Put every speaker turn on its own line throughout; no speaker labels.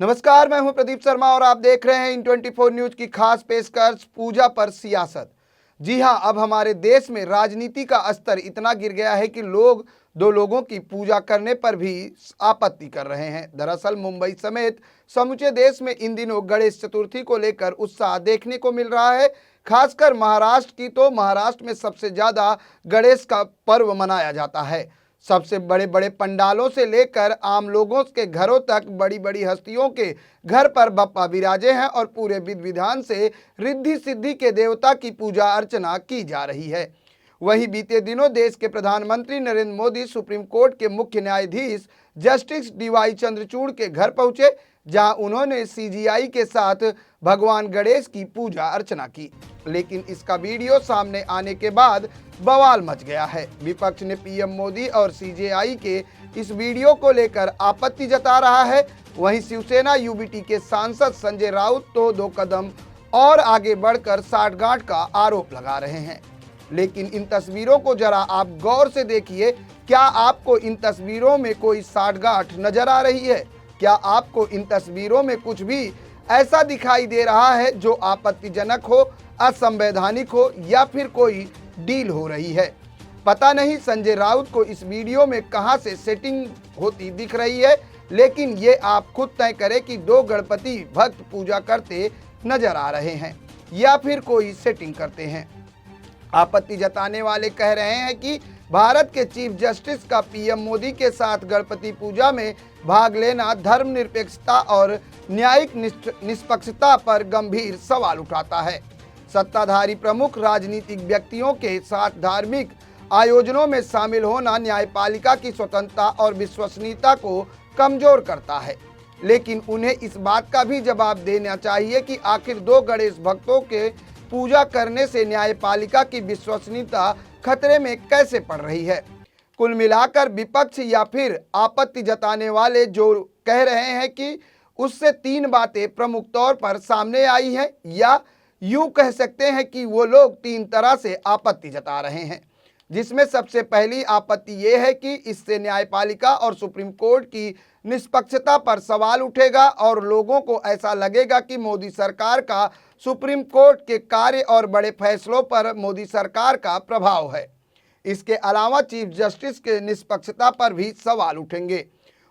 नमस्कार, मैं हूं प्रदीप शर्मा और आप देख रहे हैं इन 24 न्यूज की खास पेशकश पूजा पर सियासत। जी हां, अब हमारे देश में राजनीति का स्तर इतना गिर गया है कि लोग दो लोगों की पूजा करने पर भी आपत्ति कर रहे हैं। दरअसल मुंबई समेत समूचे देश में इन दिनों गणेश चतुर्थी को लेकर उत्साह देखने को मिल रहा है। खासकर महाराष्ट्र की तो महाराष्ट्र में सबसे ज्यादा गणेश का पर्व मनाया जाता है। सबसे बड़े बड़े पंडालों से लेकर आम लोगों के घरों तक बड़ी बड़ी हस्तियों के घर पर बप्पा विराजे हैं और पूरे विधि विधान से रिद्धि सिद्धि के देवता की पूजा अर्चना की जा रही है। वहीं बीते दिनों देश के प्रधानमंत्री नरेंद्र मोदी सुप्रीम कोर्ट के मुख्य न्यायाधीश जस्टिस डीवाई चंद्रचूड़ के घर पहुंचे, जहां उन्होंने सीजीआई के साथ भगवान गणेश की पूजा अर्चना की। लेकिन इसका वीडियो सामने आने के बाद बवाल मच गया है। विपक्ष ने पीएम मोदी और सीजेआई के इस वीडियो को लेकर आपत्ति जता रहा है। वहीं शिवसेना यूबीटी के सांसद संजय राउत तो दो कदम और आगे बढ़कर साठगांठ का आरोप लगा रहे हैं। लेकिन इन तस्वीरों को जरा आप गौर से देखिए। क्या आपको इन तस्वीरों में कोई साठगांठ नजर आ रही है? क्या आपको इन तस्वीरों में कुछ भी ऐसा दिखाई दे रहा है जो आपत्तिजनक हो, असंवैधानिक हो या फिर कोई डील हो रही है? पता नहीं संजय राउत को इस वीडियो में कहां से सेटिंग होती दिख रही है, लेकिन ये आप खुद तय करें कि दो गणपति भक्त पूजा करते नजर आ रहे हैं या फिर कोई सेटिंग करते हैं। आपत्ति जताने वाले कह रहे हैं कि भारत के चीफ जस्टिस का पीएम मोदी के साथ गणपति पूजा में भाग लेना धर्मनिरपेक्षता और न्यायिक निष्पक्षता पर गंभीर सवाल उठाता है। सत्ताधारी प्रमुख राजनीतिक व्यक्तियों के साथ धार्मिक आयोजनों में शामिल होना न्यायपालिका की स्वतंत्रता और विश्वसनीयता को कमजोर करता है। लेकिन उन्हें इस बात का भी जवाब देना चाहिए कि आखिर दो गणेश भक्तों के पूजा करने से न्यायपालिका की विश्वसनीयता खतरे में कैसे पड़ रही है। कुल मिलाकर विपक्ष या फिर आपत्ति जताने वाले जो कह रहे हैं कि उससे तीन बातें प्रमुख तौर पर सामने आई हैं, या यूं कह सकते हैं कि वो लोग तीन तरह से आपत्ति जता रहे हैं। जिसमें सबसे पहली आपत्ति ये है कि इससे न्यायपालिका और सुप्रीम कोर्ट की निष्पक्षता पर सवाल उठेगा और लोगों को ऐसा लगेगा कि मोदी सरकार का सुप्रीम कोर्ट के कार्य और बड़े फैसलों पर मोदी सरकार का प्रभाव है। इसके अलावा चीफ जस्टिस के निष्पक्षता पर भी सवाल उठेंगे।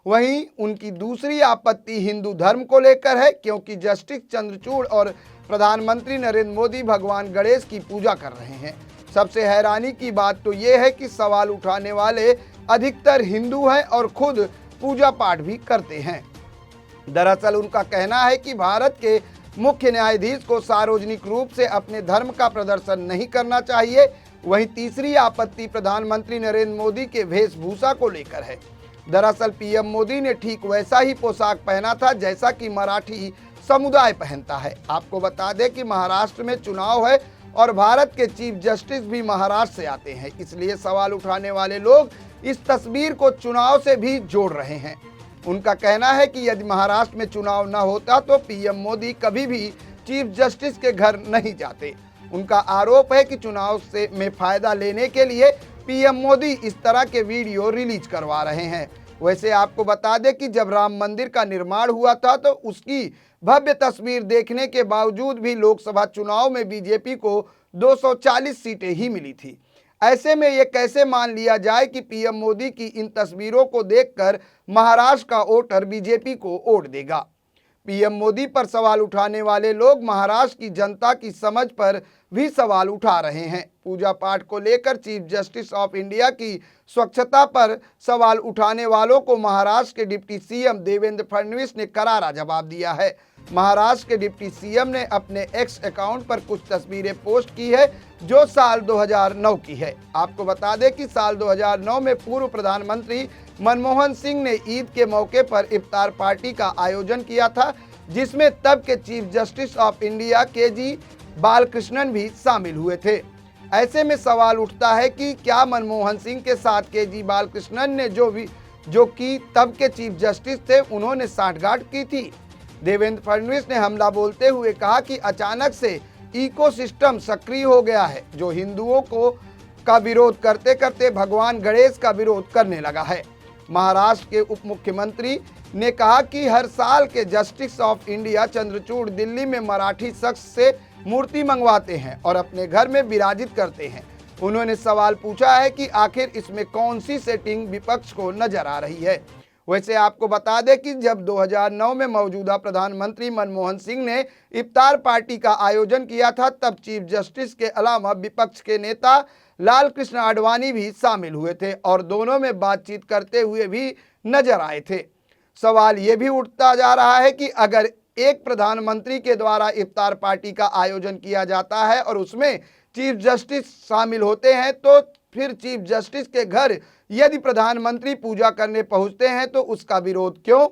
वहीं उनकी दूसरी आपत्ति हिंदू धर्म को लेकर है, क्योंकि जस्टिस चंद्रचूड़ और प्रधानमंत्री नरेंद्र मोदी भगवान गणेश की पूजा कर रहे हैं। सबसे हैरानी की बात तो ये है कि सवाल उठाने वाले अधिकतर हिंदू हैं और खुद पूजा पाठ भी करते हैं। दरअसल उनका कहना है कि भारत के मुख्य न्यायाधीश को सार्वजनिक रूप से अपने धर्म का प्रदर्शन नहीं करना चाहिए। वहीं तीसरी आपत्ति प्रधानमंत्री नरेंद्र मोदी के वेशभूषा को लेकर है। दरअसल पीएम मोदी ने ठीक वैसा ही पोशाक पहना था जैसा कि मराठी समुदाय पहनता है। आपको बता दें कि महाराष्ट्र में चुनाव है और भारत के चीफ जस्टिस भी महाराष्ट्र से आते हैं, इसलिए सवाल उठाने वाले लोग इस तस्वीर को चुनाव से भी जोड़ रहे हैं। उनका कहना है कि यदि महाराष्ट्र में चुनाव न होता तो पीएम मोदी कभी भी चीफ जस्टिस के घर नहीं जाते। उनका आरोप है कि चुनाव से में फायदा लेने के लिए पीएम मोदी इस तरह के वीडियो रिलीज करवा रहे हैं। वैसे आपको बता दें कि जब राम मंदिर का निर्माण हुआ था तो उसकी भव्य तस्वीर देखने के बावजूद भी लोकसभा चुनाव में बीजेपी को 240 सीटें ही मिली थी। ऐसे में ये कैसे मान लिया जाए कि पीएम मोदी की इन तस्वीरों को देखकर महाराष्ट्र का वोटर बीजेपी को वोट देगा। पीएम मोदी पर सवाल उठाने वाले लोग महाराष्ट्र की जनता की समझ पर भी सवाल उठा रहे हैं। पूजा पाठ को लेकर चीफ जस्टिस ऑफ इंडिया की स्वच्छता पर सवाल उठाने वालों को महाराष्ट्र के डिप्टी सीएम देवेंद्र फडणवीस ने करारा जवाब दिया है। महाराष्ट्र के डिप्टी सीएम ने अपने एक्स अकाउंट पर कुछ तस्वीरें पोस्ट की है जो साल 2009 की है। आपको बता दें कि साल 2009 में पूर्व प्रधानमंत्री मनमोहन सिंह ने ईद के मौके पर इफ्तार पार्टी का आयोजन किया था, जिसमें तब के chief justice of India K G. Balakrishnan भी शामिल हुए थे। ऐसे में सवाल उठता है कि क्या मनमोहन सिंह के साथ के.जी. बालकृष्णन ने जो कि तब के चीफ जस्टिस थे उन्होंने साठगांठ की थी। देवेंद्र फडणवीस ने हमला बोलते हुए कहा कि अचानक से इकोसिस्टम सक्रिय हो गया है, जो हिंदुओं का विरोध करते करते भगवान गणेश का विरोध करने लगा है। महाराष्ट्र के उप मुख्यमंत्री ने कहा कि हर साल के justice of India Chandrachud Delhi में मराठी शख्स से मूर्ति मंगवाते हैं और अपने घर में विराजित करते हैं। उन्होंने सवाल पूछा है कि आखिर इसमें कौन सी सेटिंग विपक्ष को नजर आ रही है। वैसे आपको बता दें कि जब 2009 में मौजूदा प्रधानमंत्री मनमोहन सिंह ने इफ्तार पार्टी का आयोजन किया था, तब चीफ जस्टिस के अलावा विपक्ष के नेता लाल कृष्ण आडवाणी भी शामिल हुए थे और दोनों में बातचीत करते हुए भी नजर आए थे। सवाल ये भी उठता जा रहा है कि अगर एक प्रधानमंत्री के द्वारा इफ्तार पार्टी का आयोजन किया जाता है और उसमें चीफ जस्टिस शामिल होते हैं, तो फिर चीफ जस्टिस के घर यदि प्रधानमंत्री पूजा करने पहुंचते हैं तो उसका विरोध क्यों?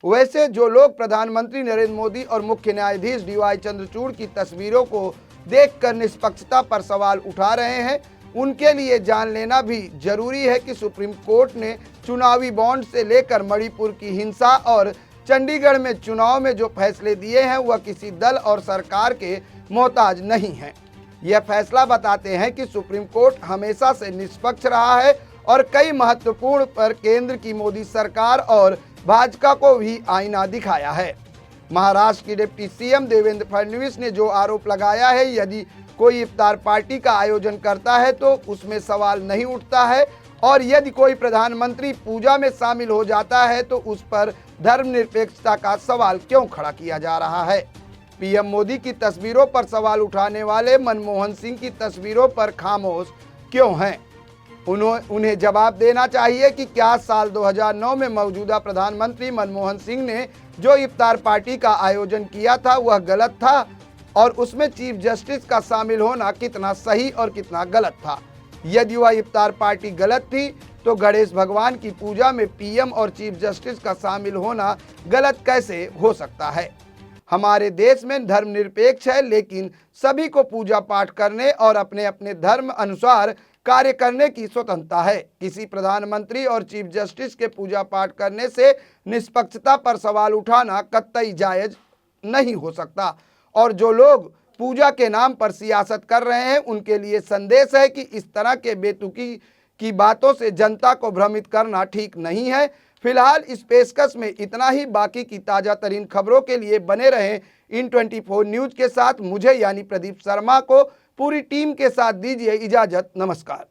वैसे जो लोग प्रधानमंत्री नरेंद्र मोदी और मुख्य न्यायाधीश डीवाई चंद्रचूड़ की तस्वीरों को देखकर निष्पक्षता पर सवाल उठा रहे हैं, उनके लिए जान लेना भी जरूरी है कि सुप्रीम कोर्ट ने चुनावी बॉन्ड से लेकर मणिपुर की हिंसा और चंडीगढ़ में चुनाव में जो फैसले दिए हैं वह किसी दल और सरकार के मोहताज नहीं हैं। यह फैसला बताते हैं कि सुप्रीम कोर्ट हमेशा से निष्पक्ष रहा है और कई महत्वपूर्ण पर केंद्र की मोदी सरकार और भाजपा को भी आईना दिखाया है। महाराष्ट्र की डिप्टी सीएम देवेंद्र फडणवीस ने जो आरोप लगाया है, यदि कोई इफ्तार पार्टी का आयोजन करता है तो उसमें सवाल नहीं उठता है और यदि कोई प्रधानमंत्री पूजा में शामिल हो जाता है तो उस पर धर्मनिरपेक्षता का सवाल क्यों खड़ा किया जा रहा है। पीएम मोदी की तस्वीरों पर सवाल उठाने वाले मनमोहन सिंह की तस्वीरों पर खामोश क्यों हैं? उन्हें जवाब देना चाहिए कि क्या साल 2009 में मौजूदा प्रधानमंत्री मनमोहन सिंह ने जो इफ्तार पार्टी का आयोजन किया था वह गलत था और उसमें चीफ जस्टिस का शामिल होना कितना सही और कितना गलत था। यदि वह इफ्तार पार्टी गलत थी तो गणेश भगवान की पूजा में पीएम और चीफ जस्टिस का शामिल होना गलत कैसे हो सकता है? हमारे देश में धर्मनिरपेक्ष है, लेकिन सभी को पूजा पाठ करने और अपने अपने धर्म अनुसार कार्य करने की स्वतंत्रता है। किसी प्रधानमंत्री और चीफ जस्टिस के पूजा पाठ करने से निष्पक्षता पर सवाल उठाना कतई जायज नहीं हो सकता और जो लोग पूजा के नाम पर सियासत कर रहे हैं उनके लिए संदेश है कि इस तरह के बेतुकी की बातों से जनता को भ्रमित करना ठीक नहीं है। फिलहाल इस पेशकश में इतना ही। बाकी की ताज़ा तरीन खबरों के लिए बने रहें इन 24 न्यूज़ के साथ। मुझे यानी प्रदीप शर्मा को पूरी टीम के साथ दीजिए इजाज़त। नमस्कार।